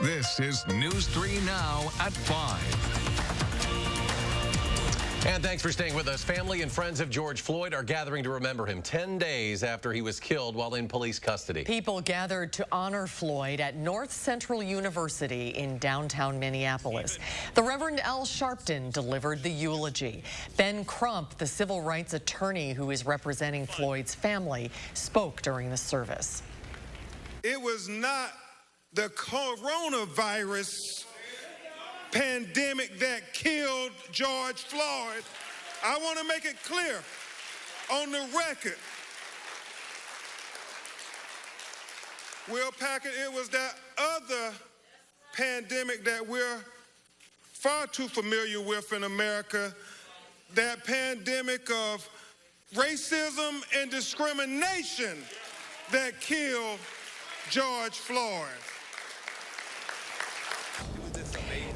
This is News 3 Now at 5. And thanks for staying with us. Family and friends of George Floyd are gathering to remember him 10 days after he was killed while in police custody. People gathered to honor Floyd at North Central University in downtown Minneapolis. The Reverend Al Sharpton delivered the eulogy. Ben Crump, the civil rights attorney who is representing Floyd's family, spoke during the service. It was not the coronavirus pandemic that killed George Floyd. I want to make it clear on the record. Will Packard, it was that other pandemic that we're far too familiar with in America, that pandemic of racism and discrimination that killed George Floyd.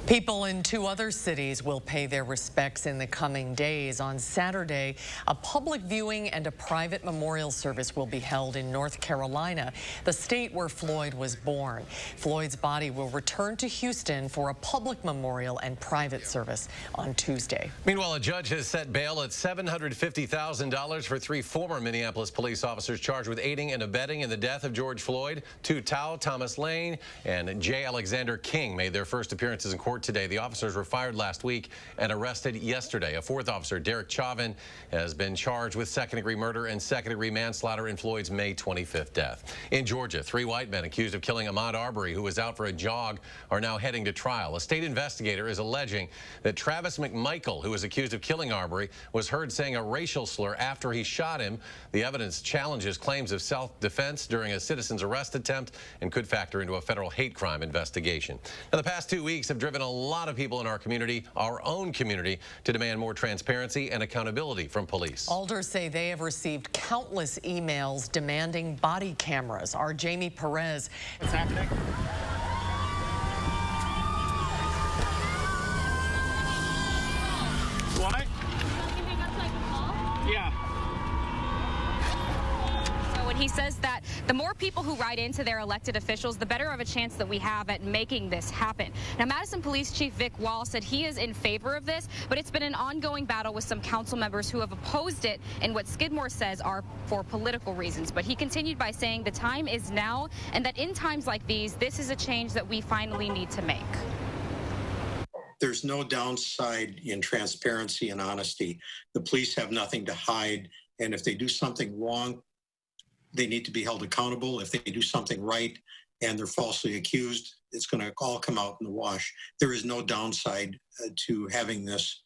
People in 2 other cities will pay their respects in the coming days. On Saturday, a public viewing and a private memorial service will be held in North Carolina, the state where Floyd was born. Floyd's body will return to Houston for a public memorial and private service on Tuesday. Meanwhile, a judge has set bail at $750,000 for 3 former Minneapolis police officers charged with aiding and abetting in the death of George Floyd. Tu Tao, Thomas Lane, and J. Alexander King made their first appearances in court today. The officers were fired last week and arrested yesterday. A 4th officer, Derek Chauvin, has been charged with second-degree murder and second-degree manslaughter in Floyd's May 25th death. In Georgia, 3 white men accused of killing Ahmaud Arbery, who was out for a jog, are now heading to trial. A state investigator is alleging that Travis McMichael, who was accused of killing Arbery, was heard saying a racial slur after he shot him. The evidence challenges claims of self-defense during a citizen's arrest attempt and could factor into a federal hate crime investigation. Now, the past 2 weeks have driven a lot of people in our community, our own community, to demand more transparency and accountability from police. Alders say they have received countless emails demanding body cameras. Our Jamie Perez. What's happening? What? Yeah. He says that the more people who write into their elected officials, the better of a chance that we have at making this happen. Now, Madison Police Chief Vic Wall said he is in favor of this, but it's been an ongoing battle with some council members who have opposed it in what Skidmore says are for political reasons. But he continued by saying the time is now, and that in times like these, this is a change that we finally need to make. There's no downside in transparency and honesty. The police have nothing to hide, and if they do something wrong, they need to be held accountable. If they do something right and they're falsely accused, it's going to all come out in the wash. There is no downside to having this.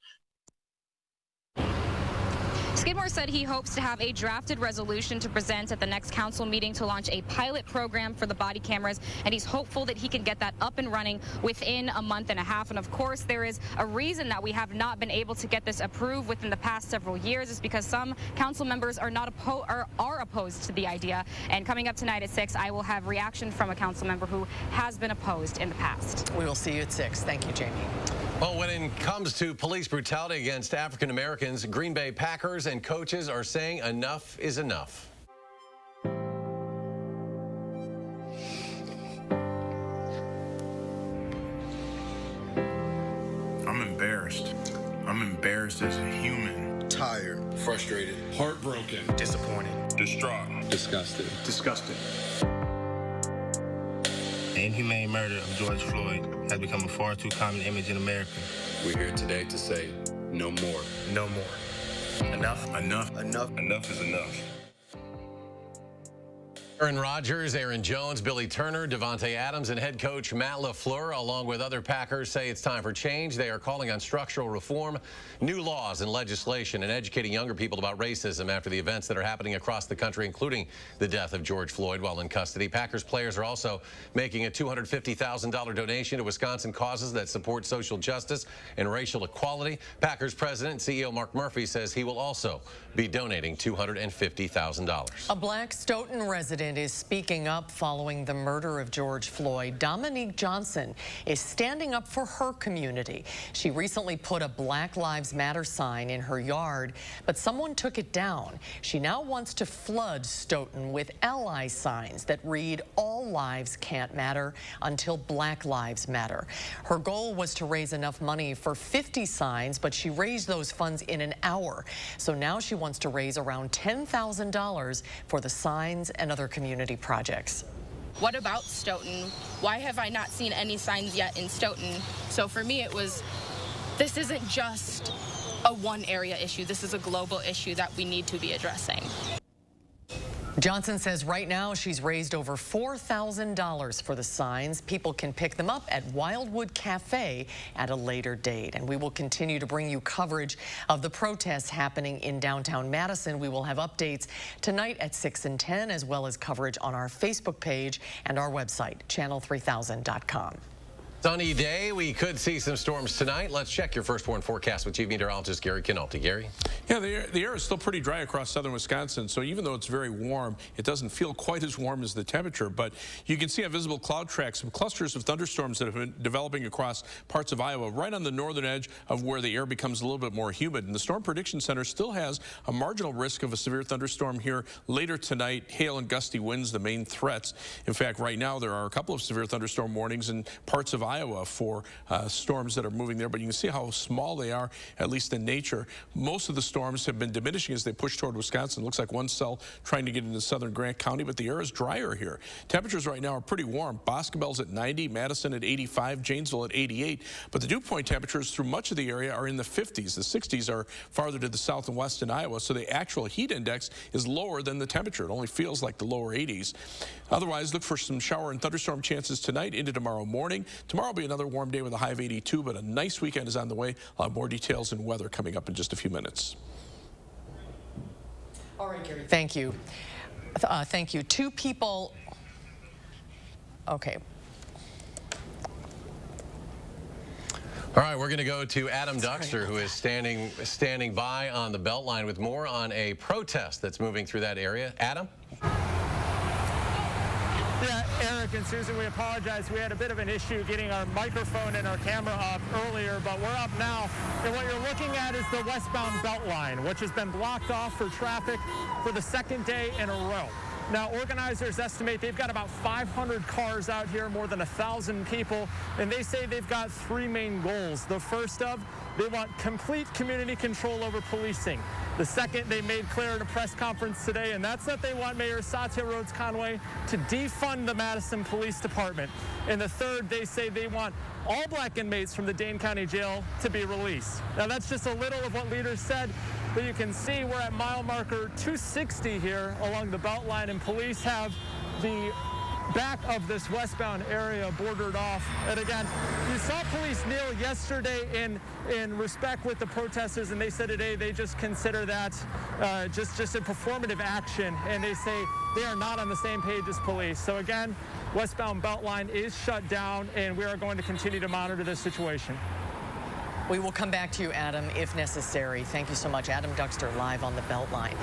Skidmore said he hopes to have a drafted resolution to present at the next council meeting to launch a pilot program for the body cameras, and he's hopeful that he can get that up and running within a month and a half. And of course, there is a reason that we have not been able to get this approved within the past several years. Is because some council members are not opposed to the idea. And coming up tonight at 6, I will have reaction from a council member who has been opposed in the past. We will see you at 6. Thank you, Jamie. Well, when it comes to police brutality against African Americans, Green Bay Packers and coaches are saying enough is enough. I'm embarrassed. I'm embarrassed as a human. Tired. Frustrated. Heartbroken. Disappointed. Distraught. Disgusted. Disgusted. The inhumane murder of George Floyd has become a far too common image in America. We're here today to say no more. No more. Enough. Enough. Enough. Enough is enough. Aaron Rodgers, Aaron Jones, Billy Turner, Devontae Adams, and head coach Matt LaFleur, along with other Packers, say it's time for change. They are calling on structural reform, new laws and legislation, and educating younger people about racism after the events that are happening across the country, including the death of George Floyd while in custody. Packers players are also making a $250,000 donation to Wisconsin causes that support social justice and racial equality. Packers president and CEO Mark Murphy says he will also be donating $250,000. A Black Stoughton resident movement is speaking up following the murder of George Floyd. Dominique Johnson is standing up for her community. She recently put a Black Lives Matter sign in her yard, but someone took it down. She now wants to flood Stoughton with ally signs that read, "All lives can't matter until Black lives matter." Her goal was to raise enough money for 50 signs, but she raised those funds in an hour. So now she wants to raise around $10,000 for the signs and other community projects. What about Stoughton? Why have I not seen any signs yet in Stoughton? So for me, this isn't just a one area issue. This is a global issue that we need to be addressing. Johnson says right now she's raised over $4,000 for the signs. People can pick them up at Wildwood Cafe at a later date. And we will continue to bring you coverage of the protests happening in downtown Madison. We will have updates tonight at 6 and 10, as well as coverage on our Facebook page and our website, channel3000.com. Sunny day. We could see some storms tonight. Let's check your first warn forecast with Chief Meteorologist Gary Canolti. Gary? Yeah, the air is still pretty dry across southern Wisconsin, so even though it's very warm, it doesn't feel quite as warm as the temperature. But you can see on visible cloud tracks some clusters of thunderstorms that have been developing across parts of Iowa, right on the northern edge of where the air becomes a little bit more humid. And the Storm Prediction Center still has a marginal risk of a severe thunderstorm here later tonight. Hail and gusty winds, the main threats. In fact, right now there are a couple of severe thunderstorm warnings in parts of Iowa for storms that are moving there, but you can see how small they are, at least in nature. Most of the storms have been diminishing as they push toward Wisconsin. It looks like one cell trying to get into southern Grant County, but the air is drier here. Temperatures right now are pretty warm. Boscobel's at 90, Madison at 85, Janesville at 88, but the dew point temperatures through much of the area are in the 50s. The 60s are farther to the south and west in Iowa, so the actual heat index is lower than the temperature. It only feels like the lower 80s. Otherwise, look for some shower and thunderstorm chances tonight into tomorrow morning. Tomorrow will be another warm day with a high of 82, but a nice weekend is on the way. I'll have more details and weather coming up in just a few minutes. All right, Gary. Thank you. Thank you. Two people. Okay. All right, we're going to go to Adam Duxter, who is standing by on the Beltline with more on a protest that's moving through that area. Adam? Yeah, Eric and Susan, we apologize. We had a bit of an issue getting our microphone and our camera up earlier, but we're up now. And what you're looking at is the westbound Beltline, which has been blocked off for traffic for the second day in a row. Now, organizers estimate they've got about 500 cars out here, more than 1,000 people, and they say they've got three main goals. The first of, they want complete community control over policing. The second, they made clear in a press conference today, and that's that they want Mayor Satya Rhodes Conway to defund the Madison Police Department. And the third, they say they want all black inmates from the Dane County Jail to be released. Now, that's just a little of what leaders said, but you can see we're at mile marker 260 here along the Beltline, and police have the back of this westbound area bordered off. And again, you saw police kneel yesterday in respect with the protesters, and they said today they just consider that just a performative action, and they say they are not on the same page as police. So again, westbound Beltline is shut down, and we are going to continue to monitor this situation. We will come back to you, Adam, if necessary. Thank you so much. Adam Duxter live on the Beltline.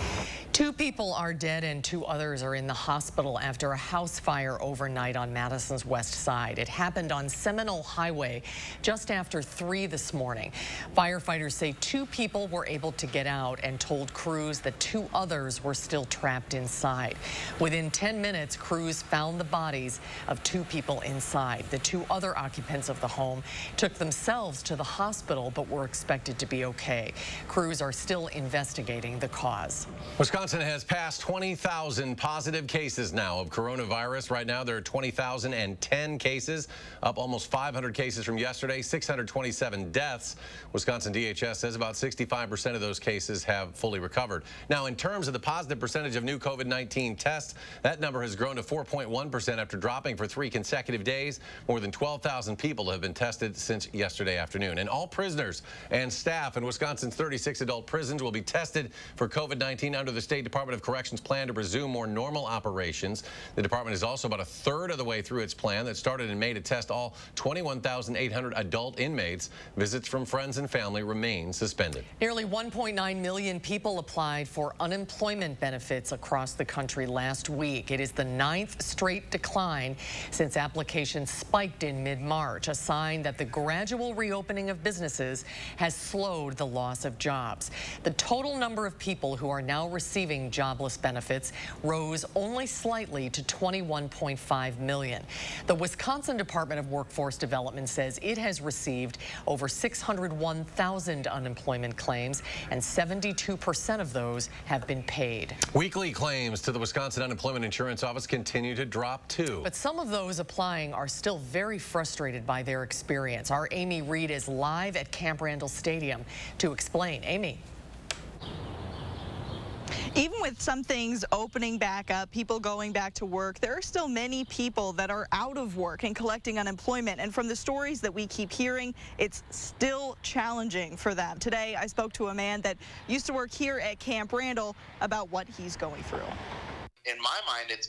2 people are dead and 2 others are in the hospital after a house fire overnight on Madison's west side. It happened on Seminole Highway just after 3 this morning. Firefighters say 2 people were able to get out and told crews that 2 others were still trapped inside. Within 10 minutes, crews found the bodies of 2 people inside. The 2 other occupants of the home took themselves to the hospital, but were expected to be okay. Crews are still investigating the cause. Wisconsin has passed 20,000 positive cases now of coronavirus. Right now, there are 20,010 cases, up almost 500 cases from yesterday, 627 deaths. Wisconsin DHS says about 65% of those cases have fully recovered. Now, in terms of the positive percentage of new COVID-19 tests, that number has grown to 4.1% after dropping for 3 consecutive days. More than 12,000 people have been tested since yesterday afternoon. And all prisoners and staff in Wisconsin's 36 adult prisons will be tested for COVID-19 under the State Department of Corrections plan to resume more normal operations. The department is also about a third of the way through its plan that started in May to test all 21,800 adult inmates. Visits from friends and family remain suspended. Nearly 1.9 million people applied for unemployment benefits across the country last week. It is the 9th straight decline since applications spiked in mid-March, a sign that the gradual reopening of businesses has slowed the loss of jobs. The total number of people who are now receiving jobless benefits rose only slightly to 21.5 million. The Wisconsin Department of Workforce Development says it has received over 601,000 unemployment claims, and 72% of those have been paid. Weekly claims to the Wisconsin Unemployment Insurance Office continue to drop too. But some of those applying are still very frustrated by their experience. Our Amy Reed is live at Camp Randall Stadium to explain. Amy. Even with some things opening back up, people going back to work, there are still many people that are out of work and collecting unemployment. And from the stories that we keep hearing, it's still challenging for them. Today, I spoke to a man that used to work here at Camp Randall about what he's going through. In my mind, it's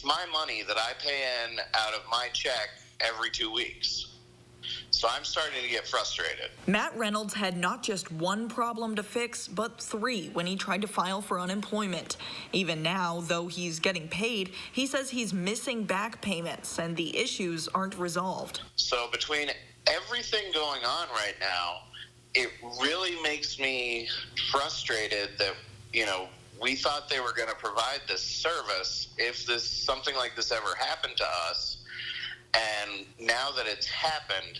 my money that I pay in out of my check every 2 weeks. So I'm starting to get frustrated. Matt Reynolds had not just one problem to fix, but 3 when he tried to file for unemployment. Even now, though he's getting paid, he says he's missing back payments and the issues aren't resolved. So between everything going on right now, it really makes me frustrated that, we thought they were going to provide this service if something like this ever happened to us. And now that it's happened,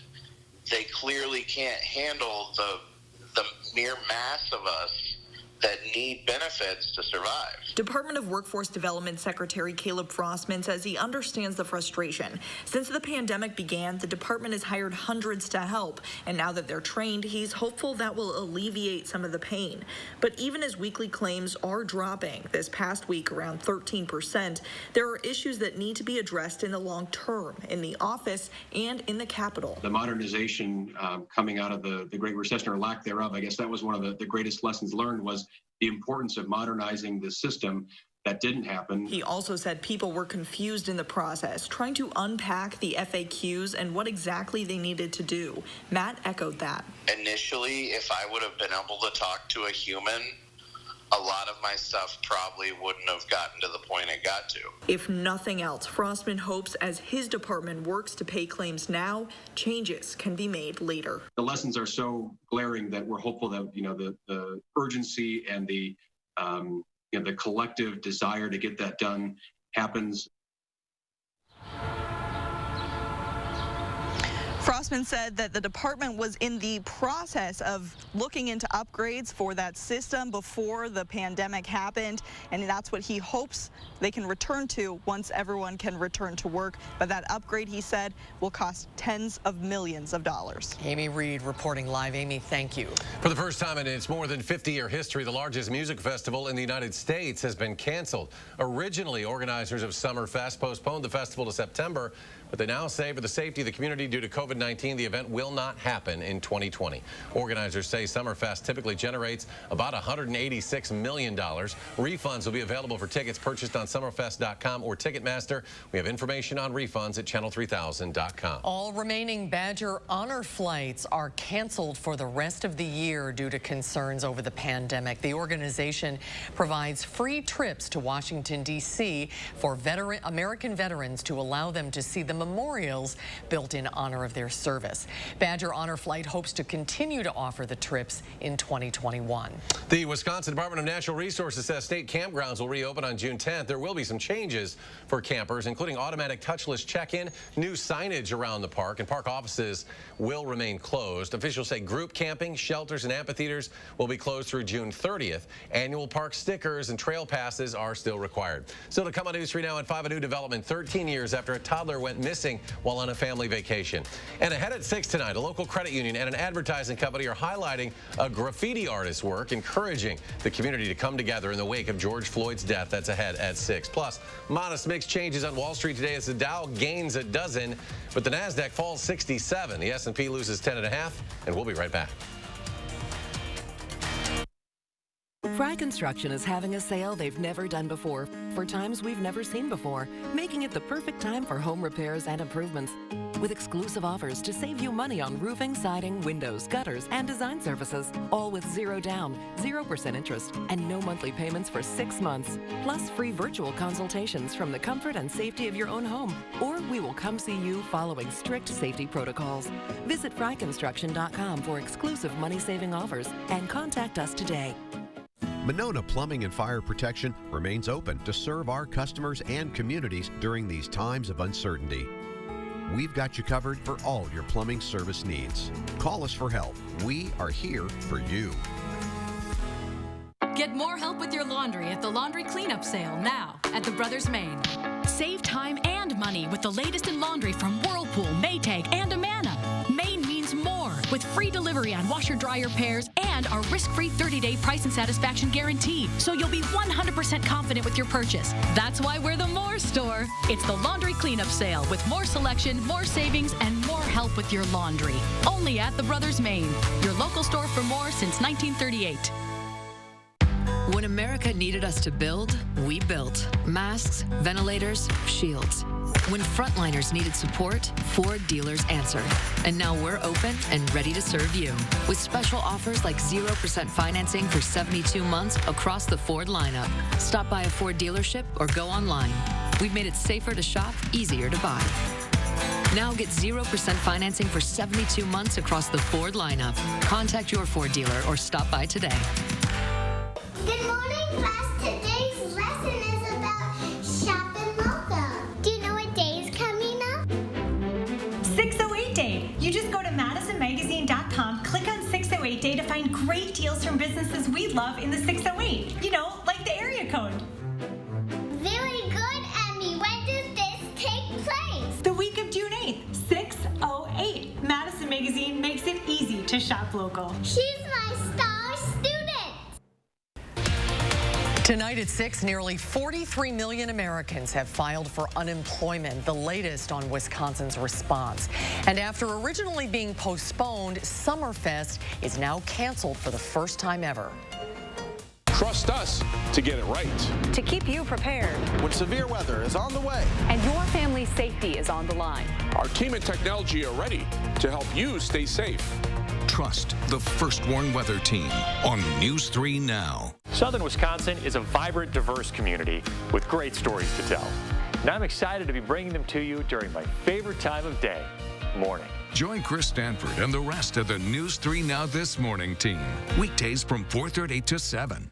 they clearly can't handle the mere mass of us that need benefits to survive. Department of Workforce Development Secretary Caleb Frostman says he understands the frustration. Since the pandemic began, the department has hired hundreds to help, and now that they're trained, he's hopeful that will alleviate some of the pain. But even as weekly claims are dropping, this past week around 13%, there are issues that need to be addressed in the long term, in the office and in the Capitol. The modernization coming out of the Great Recession, or lack thereof, I guess that was one of the greatest lessons learned, was the importance of modernizing the system. That didn't happen. He also said people were confused in the process, trying to unpack the FAQs and what exactly they needed to do. Matt echoed that. Initially, if I would have been able to talk to a human, a lot of my stuff probably wouldn't have gotten to the point it got to. If nothing else, Frostman hopes as his department works to pay claims now, changes can be made later. The lessons are so glaring that we're hopeful that the urgency and the collective desire to get that done happens. Frostman said that the department was in the process of looking into upgrades for that system before the pandemic happened, and that's what he hopes they can return to once everyone can return to work. But that upgrade, he said, will cost tens of millions of dollars. Amy Reed reporting live. Amy, thank you. For the first time in its more than 50-year history, the largest music festival in the United States has been canceled. Originally, organizers of Summerfest postponed the festival to September, but they now say for the safety of the community due to COVID-19, the event will not happen in 2020. Organizers say Summerfest typically generates about $186 million. Refunds will be available for tickets purchased on summerfest.com or Ticketmaster. We have information on refunds at channel3000.com. All remaining Badger honor flights are canceled for the rest of the year due to concerns over the pandemic. The organization provides free trips to Washington, D.C. for American veterans to allow them to see the memorials built in honor of their service. Badger Honor Flight hopes to continue to offer the trips in 2021. The Wisconsin Department of Natural Resources says state campgrounds will reopen on June 10th. There will be some changes for campers, including automatic touchless check-in, new signage around the park, and park offices will remain closed. Officials say group camping, shelters, and amphitheaters will be closed through June 30th. Annual park stickers and trail passes are still required. Still to come on News 3 Now at 5, a new development 13 years after a toddler went missing while on a family vacation. And ahead at 6 tonight, a local credit union and an advertising company are highlighting a graffiti artist's work, encouraging the community to come together in the wake of George Floyd's death. That's ahead at 6. Plus, modest mixed changes on Wall Street today as the Dow gains a dozen, but the NASDAQ falls 67. The S&P loses 10.5, and we'll be right back. Fry Construction is having a sale they've never done before for times we've never seen before, making it the perfect time for home repairs and improvements. With exclusive offers to save you money on roofing, siding, windows, gutters, and design services, all with 0 down, 0% interest, and no monthly payments for 6 months. Plus free virtual consultations from the comfort and safety of your own home, or we will come see you following strict safety protocols. Visit fryconstruction.com for exclusive money-saving offers and contact us today. Monona Plumbing and Fire Protection remains open to serve our customers and communities during these times of uncertainty. We've got you covered for all your plumbing service needs. Call us for help. We are here for you. Get more help with your laundry at the laundry cleanup sale now at the Brothers Maine. Save time and money with the latest in laundry from Whirlpool, Maytag, and Amana. Maine means more with free delivery on washer-dryer pairs and our risk-free 30-day price and satisfaction guarantee, so you'll be 100% confident with your purchase. That's why we're the More Store. It's the laundry cleanup sale with more selection, more savings, and more help with your laundry. Only at the Brothers Maine, your local store for more since 1938. When America needed us to build, we built. Masks, ventilators, shields. When frontliners needed support, Ford dealers answered. And now we're open and ready to serve you. With special offers like 0% financing for 72 months across the Ford lineup. Stop by a Ford dealership or go online. We've made it safer to shop, easier to buy. Now get 0% financing for 72 months across the Ford lineup. Contact your Ford dealer or stop by today. Good morning, class. Today's lesson is about shop and welcome. Do you know what day is coming up? 608 Day. You just go to MadisonMagazine.com, click on 608 Day to find great deals from businesses we love in the 608. You know, like the area code. Very good, Emmy. When does this take place? The week of June 8th, 608. Madison Magazine makes it easy to shop local. She's my star student. Tonight at 6, nearly 43 million Americans have filed for unemployment, the latest on Wisconsin's response. And after originally being postponed, Summerfest is now canceled for the first time ever. Trust us to get it right. To keep you prepared when severe weather is on the way and your family's safety is on the line. Our team and technology are ready to help you stay safe. Trust the First Warn Weather Team on News 3 Now. Southern Wisconsin is a vibrant, diverse community with great stories to tell. And I'm excited to be bringing them to you during my favorite time of day, morning. Join Chris Stanford and the rest of the News 3 Now This Morning team. Weekdays from 4:30 to 7.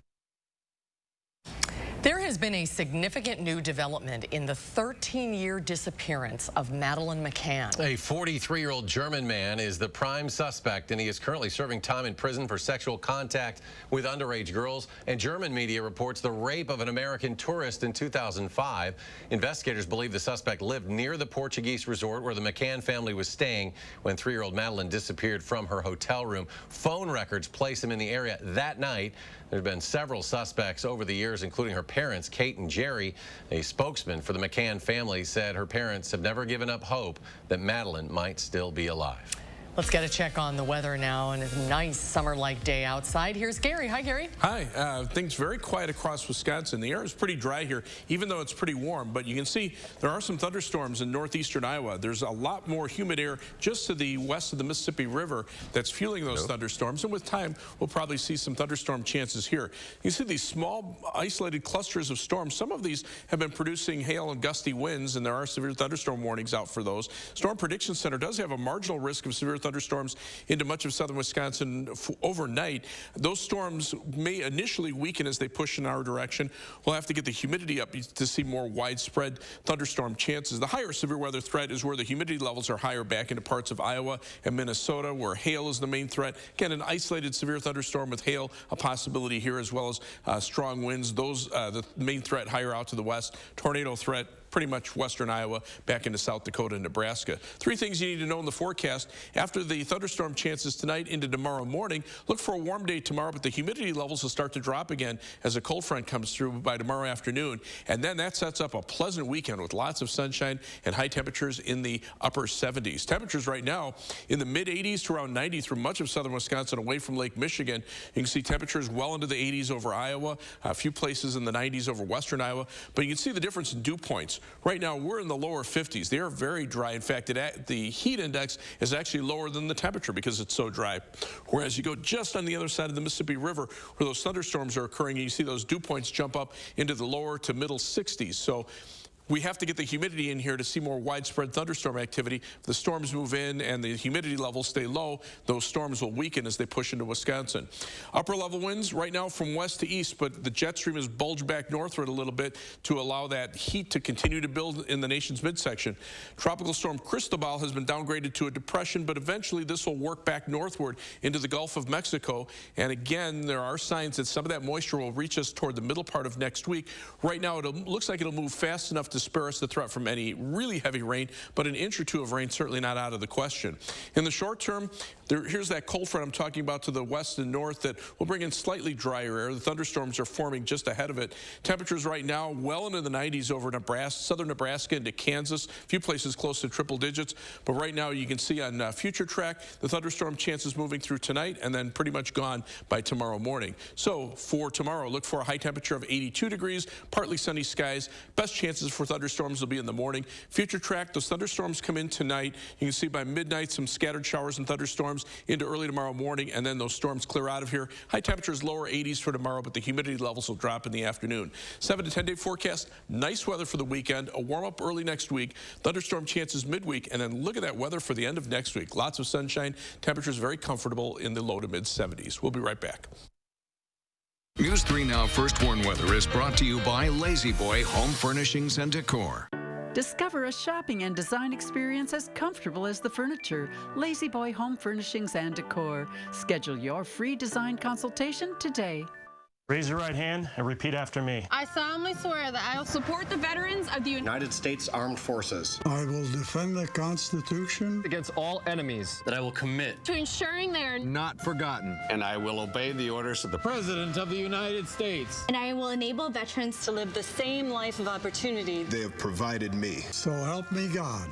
There has been a significant new development in the 13-year disappearance of Madeleine McCann. A 43-year-old German man is the prime suspect, and he is currently serving time in prison for sexual contact with underage girls. And German media reports the rape of an American tourist in 2005. Investigators believe the suspect lived near the Portuguese resort where the McCann family was staying when 3-year-old Madeleine disappeared from her hotel room. Phone records place him in the area that night. There have been several suspects over the years, including her parents, Kate and Jerry. A spokesman for the McCann family said her parents have never given up hope that Madeleine might still be alive. Let's get a check on the weather now, and a nice summer-like day outside. Here's Gary. Hi, Gary. Hi. Things very quiet across Wisconsin. The air is pretty dry here, even though it's pretty warm. But you can see there are some thunderstorms in northeastern Iowa. There's a lot more humid air just to the west of the Mississippi River that's fueling those thunderstorms. And with time, we'll probably see some thunderstorm chances here. You see these small, isolated clusters of storms. Some of these have been producing hail and gusty winds, and there are severe thunderstorm warnings out for those. Storm Prediction Center does have a marginal risk of severe thunderstorms into much of southern Wisconsin overnight. Those storms may initially weaken as they push in our direction. We'll have to get the humidity up to see more widespread thunderstorm chances. The higher severe weather threat is where the humidity levels are higher back into parts of Iowa and Minnesota, where hail is the main threat. Again, an isolated severe thunderstorm with hail, a possibility here, as well as strong winds. Those, the main threat higher out to the west. Tornado threat pretty much western Iowa back into South Dakota and Nebraska. 3 things you need to know in the forecast. After the thunderstorm chances tonight into tomorrow morning, look for a warm day tomorrow, but the humidity levels will start to drop again as a cold front comes through by tomorrow afternoon. And then that sets up a pleasant weekend with lots of sunshine and high temperatures in the upper 70s. Temperatures right now in the mid-80s to around 90 through much of southern Wisconsin away from Lake Michigan. You can see temperatures well into the 80s over Iowa, a few places in the 90s over western Iowa, but you can see the difference in dew points. Right now we're in the lower 50s. They are very dry. In fact, the heat index is actually lower than the temperature because it's so dry. Whereas you go just on the other side of the Mississippi River where those thunderstorms are occurring, and you see those dew points jump up into the lower to middle 60s. So we have to get the humidity in here to see more widespread thunderstorm activity. If the storms move in and the humidity levels stay low, those storms will weaken as they push into Wisconsin. Upper level winds right now from west to east, but the jet stream is bulged back northward a little bit to allow that heat to continue to build in the nation's midsection. Tropical storm Cristobal has been downgraded to a depression, but eventually this will work back northward into the Gulf of Mexico. And again, there are signs that some of that moisture will reach us toward the middle part of next week. Right now, it looks like it'll move fast enough to spare us the threat from any really heavy rain, but an inch or two of rain certainly not out of the question. In the short term, here's that cold front I'm talking about to the west and north that will bring in slightly drier air. The thunderstorms are forming just ahead of it. Temperatures right now well into the 90s over Nebraska, southern Nebraska into Kansas, a few places close to triple digits. But right now you can see on future track the thunderstorm chances moving through tonight and then pretty much gone by tomorrow morning. So for tomorrow, look for a high temperature of 82 degrees, partly sunny skies. Best chances for thunderstorms will be in the morning. Future track, those thunderstorms come in tonight. You can see by midnight some scattered showers and thunderstorms into early tomorrow morning, and then those storms clear out of here. High temperatures lower 80s for tomorrow, but the humidity levels will drop in the afternoon. 7 to 10 day forecast, nice weather for the weekend, a warm up early next week, thunderstorm chances midweek, and then look at that weather for the end of next week. Lots of sunshine, temperatures very comfortable in the low to mid 70s. We'll be right back. News 3 Now First Warn Weather is brought to you by Lazy Boy Home Furnishings and Decor. Discover a shopping and design experience as comfortable as the furniture. Lazy Boy Home Furnishings and Decor. Schedule your free design consultation today. Raise your right hand and repeat after me. I solemnly swear that I will support the veterans of the United States Armed Forces. I will defend the Constitution against all enemies. That I will commit to ensuring they are not forgotten. And I will obey the orders of the President of the United States. And I will enable veterans to live the same life of opportunity they have provided me. So help me God.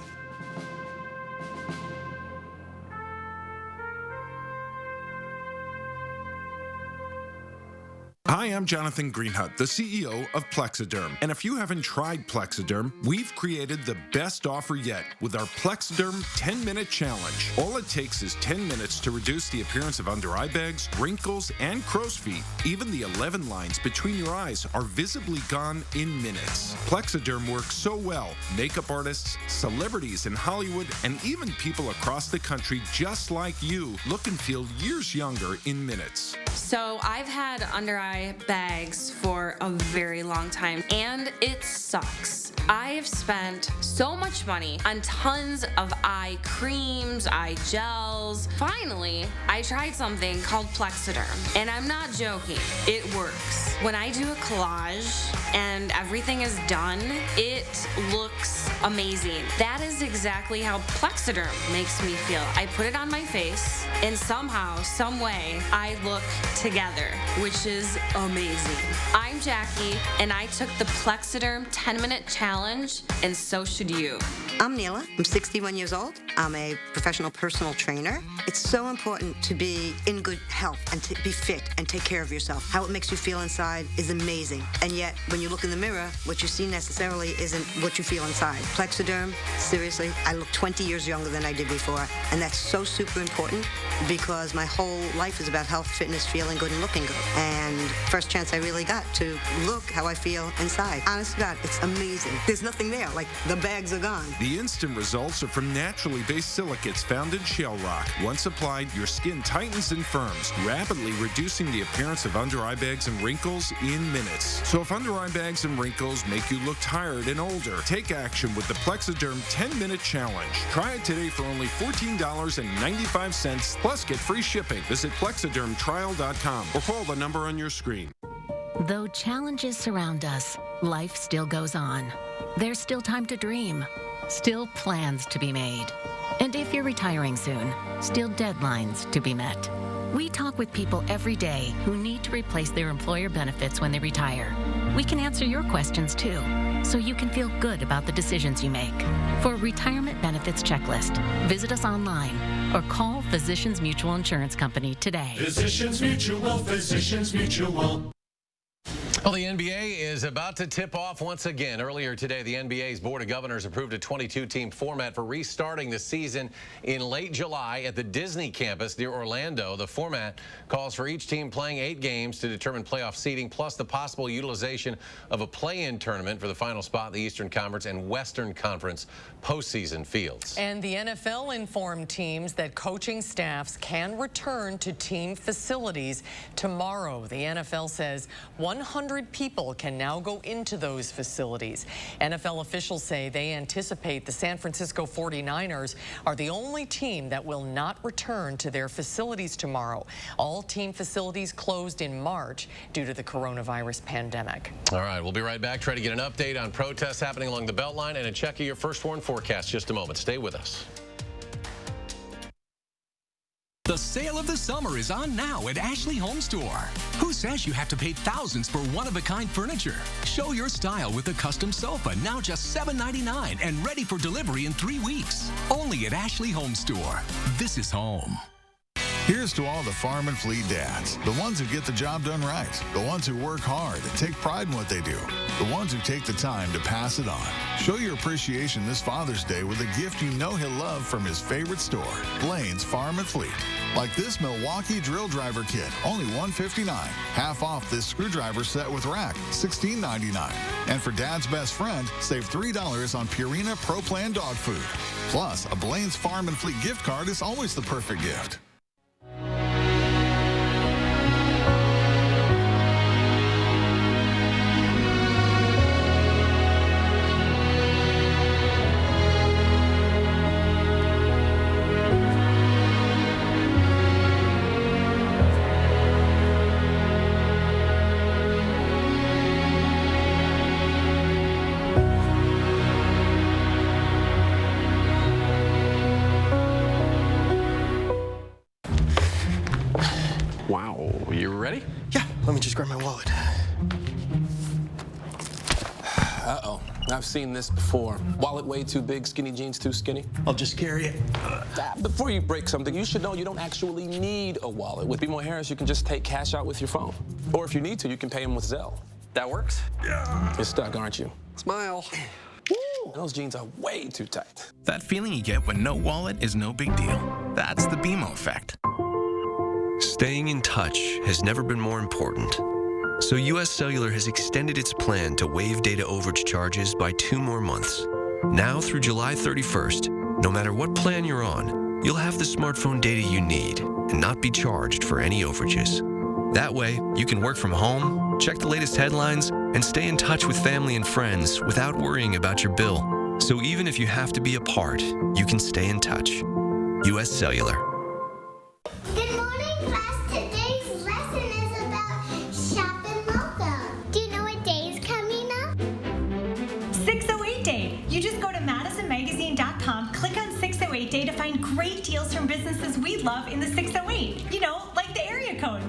Hi, I'm Jonathan Greenhut, the CEO of Plexiderm. And if you haven't tried Plexiderm, we've created the best offer yet with our Plexiderm 10-minute challenge. All it takes is 10 minutes to reduce the appearance of under eye bags, wrinkles, and crow's feet. Even the 11 lines between your eyes are visibly gone in minutes. Plexiderm works so well, makeup artists, celebrities in Hollywood, and even people across the country just like you look and feel years younger in minutes. So I've had under eye bags for a very long time, and it sucks. I have spent so much money on tons of eye creams, eye gels. Finally, I tried something called Plexiderm, and I'm not joking. It works. When I do a collage and everything is done, it looks amazing. That is exactly how Plexiderm makes me feel. I put it on my face, and somehow, some way, I look together, which is amazing. I'm Jackie, and I took the Plexiderm 10-minute challenge, and so should you. I'm Neela. I'm 61 years old. I'm a professional personal trainer. It's so important to be in good health and to be fit and take care of yourself. How it makes you feel inside is amazing. And yet, when you look in the mirror, what you see necessarily isn't what you feel inside. Plexiderm, seriously, I look 20 years younger than I did before. And that's so super important because my whole life is about health, fitness, feeling good, and looking good. And first chance I really got to look how I feel inside. Honest to God, it's amazing. There's nothing there. Like, the bags are gone. The instant results are from naturally based silicates found in shale rock. Once applied, your skin tightens and firms, rapidly reducing the appearance of under eye bags and wrinkles in minutes. So if under eye bags and wrinkles make you look tired and older, take action with the Plexiderm 10-minute challenge. Try it today for only $14.95, plus get free shipping. Visit plexidermtrial.com or call the number on your screen. Though challenges surround us, life still goes on. There's still time to dream, still plans to be made. And if you're retiring soon, still deadlines to be met. We talk with people every day who need to replace their employer benefits when they retire. We can answer your questions too, so you can feel good about the decisions you make. For a retirement benefits checklist, visit us online or call Physicians Mutual Insurance Company today. Physicians Mutual, Physicians Mutual. Well, the NBA is about to tip off once again. Earlier today, the NBA's Board of Governors approved a 22-team format for restarting the season in late July at the Disney campus near Orlando. The format calls for each team playing 8 games to determine playoff seeding, plus the possible utilization of a play-in tournament for the final spot in the Eastern Conference and Western Conference postseason fields. And the NFL informed teams that coaching staffs can return to team facilities tomorrow. The NFL says 100 people can now go into those facilities. NFL officials say they anticipate the San Francisco 49ers are the only team that will not return to their facilities tomorrow. All team facilities closed in March due to the coronavirus pandemic. All right, we'll be right back. Try to get an update on protests happening along the Beltline and a check of your first warn forecast just a moment. Stay with us. The sale of the summer is on now at Ashley Home Store. Who says you have to pay thousands for one-of-a-kind furniture? Show your style with a custom sofa, now just $7.99 and ready for delivery in 3 weeks. Only at Ashley Home Store. This is home. Here's to all the farm and fleet dads, the ones who get the job done right, the ones who work hard and take pride in what they do, the ones who take the time to pass it on. Show your appreciation this Father's Day with a gift you know he'll love from his favorite store, Blaine's Farm and Fleet. Like this Milwaukee drill driver kit, only $159. Half off this screwdriver set with rack, $16.99. And for Dad's best friend, save $3 on Purina Pro Plan dog food. Plus, a Blaine's Farm and Fleet gift card is always the perfect gift. Wow, you ready? Yeah, let me just grab my wallet. Uh-oh, I've seen this before. Wallet way too big, skinny jeans too skinny. I'll just carry it. Before you break something, you should know you don't actually need a wallet. With BMO Harris, you can just take cash out with your phone. Or if you need to, you can pay him with Zelle. That works? Yeah. You're stuck, aren't you? Smile. Woo! Those jeans are way too tight. That feeling you get when no wallet is no big deal. That's the BMO effect. Staying in touch has never been more important. So US Cellular has extended its plan to waive data overage charges by 2 more months. Now through July 31st, no matter what plan you're on, you'll have the smartphone data you need and not be charged for any overages. That way, you can work from home, check the latest headlines, and stay in touch with family and friends without worrying about your bill. So even if you have to be apart, you can stay in touch. US Cellular. Good morning, class. Today's lesson is about shop and welcome. Do you know what day is coming up? 608 Day. You just go to MadisonMagazine.com, click on 608 Day to find great deals from businesses we love in the 608. You know, like the area code.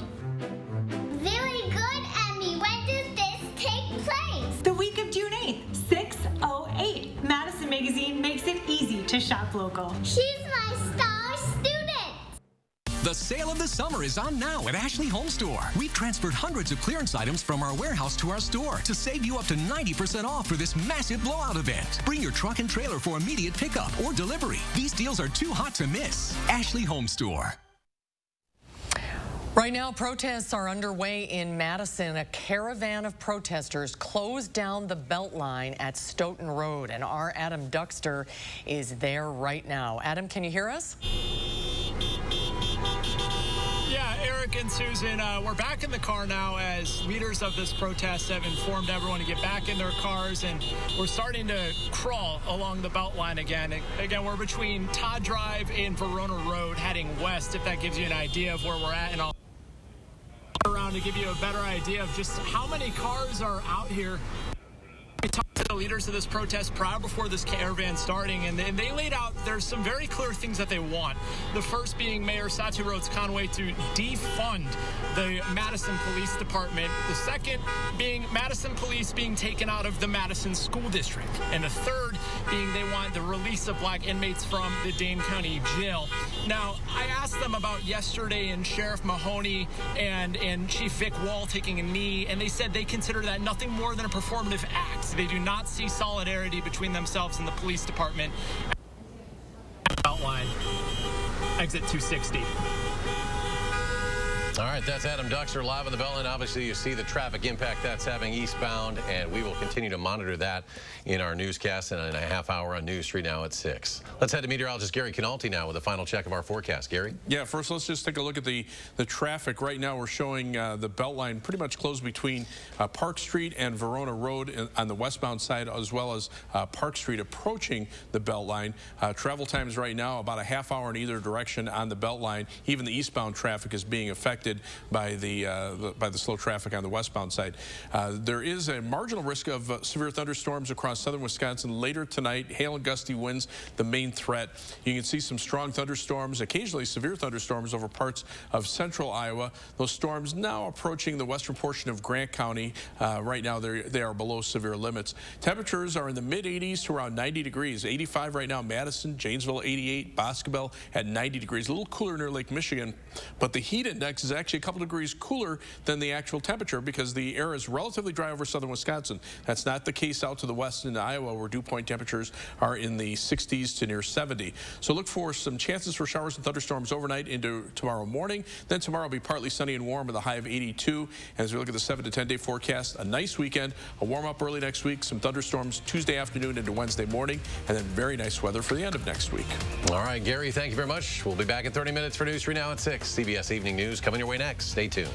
Very good, Emmy. When does this take place? The week of June 8th, 608. Madison Magazine makes it easy to shop local. She's my star student. The sale of the summer is on now at Ashley Home Store. We've transferred hundreds of clearance items from our warehouse to our store to save you up to 90% off for this massive blowout event. Bring your truck and trailer for immediate pickup or delivery. These deals are too hot to miss. Ashley Home Store. Right now, protests are underway in Madison. A caravan of protesters closed down the Beltline at Stoughton Road, and our Adam Duxter is there right now. Adam, can you hear us? Yeah, Eric and Susan, we're back in the car now as leaders of this protest have informed everyone to get back in their cars, and we're starting to crawl along the Beltline again. Again, we're between Todd Drive and Verona Road heading west, if that gives you an idea of where we're at. And all around around to give you a better idea of just how many cars are out here. We talked to the leaders of this protest prior before this caravan starting, and they laid out there's some very clear things that they want. The first being Mayor Satu Rhodes Conway to defund the Madison Police Department. The second being Madison Police being taken out of the Madison School District. And the third being they want the release of black inmates from the Dane County Jail. Now, I asked them about yesterday and Sheriff Mahoney and Chief Vic Wall taking a knee, and they said they consider that nothing more than a performative act. They do not see solidarity between themselves and the police department. Outline, exit 260. All right, that's Adam Duxer live on the Beltline. Obviously, you see the traffic impact that's having eastbound, and we will continue to monitor that in our newscast and in a half hour on News 3 now at 6. Let's head to meteorologist Gary Canalti now with a final check of our forecast. Gary? Yeah, first let's just take a look at the traffic. Right now we're showing the Beltline pretty much closed between Park Street and Verona Road on the westbound side, as well as Park Street approaching the Beltline. Travel times right now about a half hour in either direction on the Beltline. Even the eastbound traffic is being affected by the slow traffic on the westbound side. There is a marginal risk of severe thunderstorms across southern Wisconsin later tonight. Hail and gusty winds, the main threat. You can see some strong thunderstorms, occasionally severe thunderstorms over parts of central Iowa. Those storms now approaching the western portion of Grant County. Right now they are below severe limits. Temperatures are in the mid-80s to around 90 degrees. 85 right now, Madison, Janesville 88, Boscobel at 90 degrees. A little cooler near Lake Michigan, but the heat index is actually a couple degrees cooler than the actual temperature because the air is relatively dry over southern Wisconsin. That's not the case out to the west in Iowa, where dew point temperatures are in the 60s to near 70. So look for some chances for showers and thunderstorms overnight into tomorrow morning. Then tomorrow will be partly sunny and warm with a high of 82. And as we look at the 7 to 10 day forecast, a nice weekend, a warm up early next week, some thunderstorms Tuesday afternoon into Wednesday morning, and then very nice weather for the end of next week. All right, Gary, thank you very much. We'll be back in 30 minutes for News 3 now at 6. CBS Evening News coming your way next. Stay tuned.